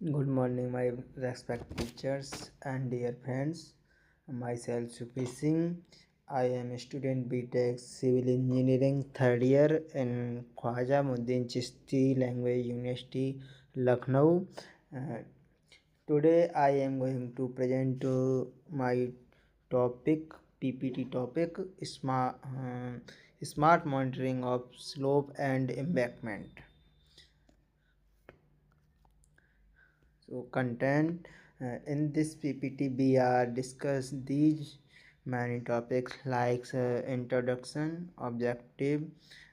Good morning, my respected teachers and dear friends. Myself Supi Singh. I am a student BTech Civil Engineering third year in Khwaja Muddin Chishti Language University, Lucknow. Uh, Today I am going to present my topic PPT topic smart monitoring of slope and embankment. So content in this PPT we are discuss these many topics like introduction, objective,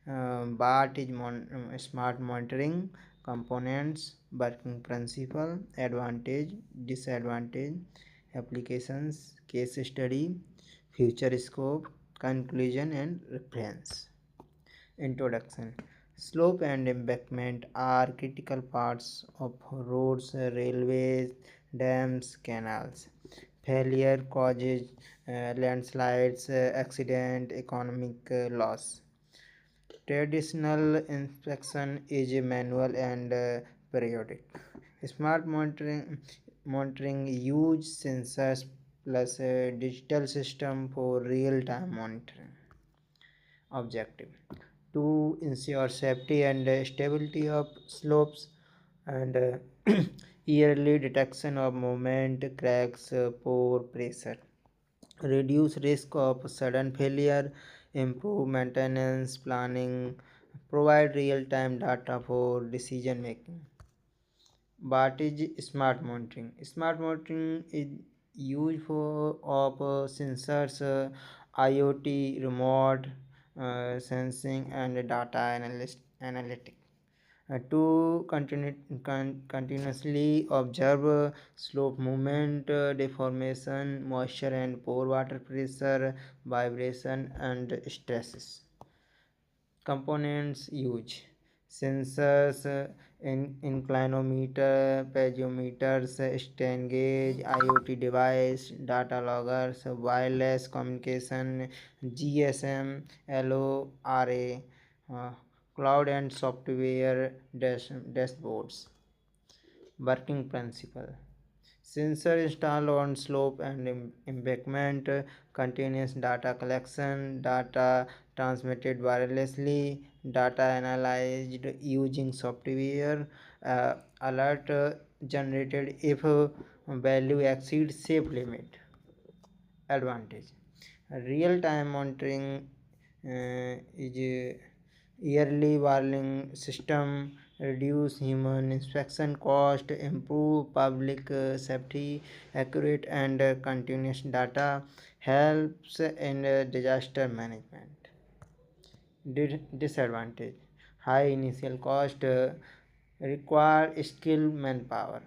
what is smart monitoring, components, working principle, advantage, disadvantage, applications, case study, future scope, conclusion and reference. Introduction. Slope and embankment are critical parts of roads, railways, dams, canals. Failure causes landslides, accident, economic loss. Traditional inspection is manual and periodic. Smart monitoring use sensors plus a digital system for real-time monitoring. Objective to ensure safety and stability of slopes and yearly detection of movement, cracks, pore pressure, reduce risk of sudden failure, improve maintenance planning, provide real-time data for decision making. What is smart monitoring? Smart monitoring is used for of sensors, IoT, remote sensing, and data analytic to continuously observe slope movement, deformation, moisture and pore water pressure, vibration, and stresses. Components used sensors, inclinometer, piezometers, strain gauge, IoT device, data loggers, wireless communication, GSM, LoRa, uh, cloud and software dashboards. Working principle. Sensor installed on slope and embankment, continuous data collection, data transmitted wirelessly, data analyzed using software, alert generated if value exceeds safe limit. Advantage. Real time monitoring is a yearly warning system, reduce human inspection cost, improve public safety, accurate and continuous data, helps in disaster management. Disadvantage. High initial cost, require skilled manpower.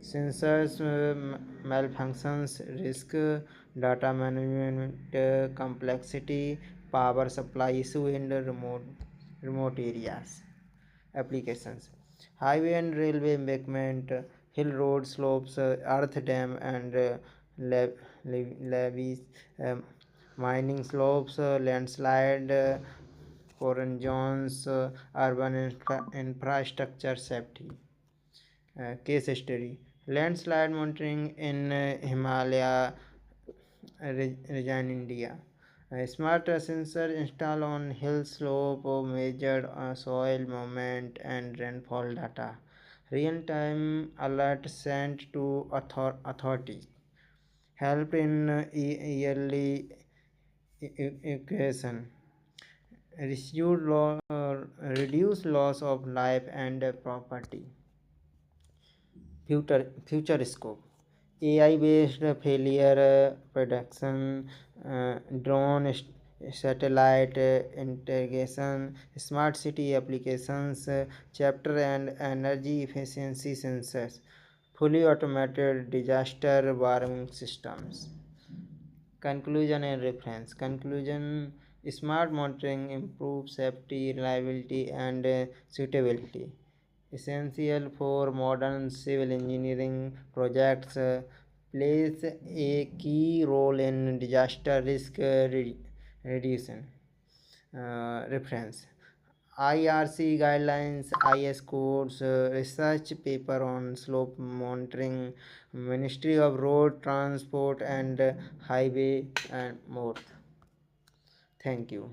Sensors malfunctions, risk, data management complexity, power supply issue in the remote areas. Applications. Highway and railway embankment, hill road slopes, earth dam and levees, um, mining slopes, landslide, foreign zones, urban infrastructure safety. Case study. Landslide monitoring in Himalaya region, India. A smart sensor installed on hill slope measured soil movement and rainfall data. Real-time alert sent to authorities. Help in yearly evacuation. Reduce loss of life and property. Future scope. AI based failure prediction, drone satellite integration, smart city applications, chapter and energy efficiency sensors, fully automated disaster warning systems. Conclusion and reference. Conclusion. Smart monitoring improves safety, reliability, and suitability. Essential for modern civil engineering projects, plays a key role in disaster risk reduction. Reference. IRC guidelines, IS codes, research paper on slope monitoring, Ministry of Road Transport and Highway, and more. Thank you.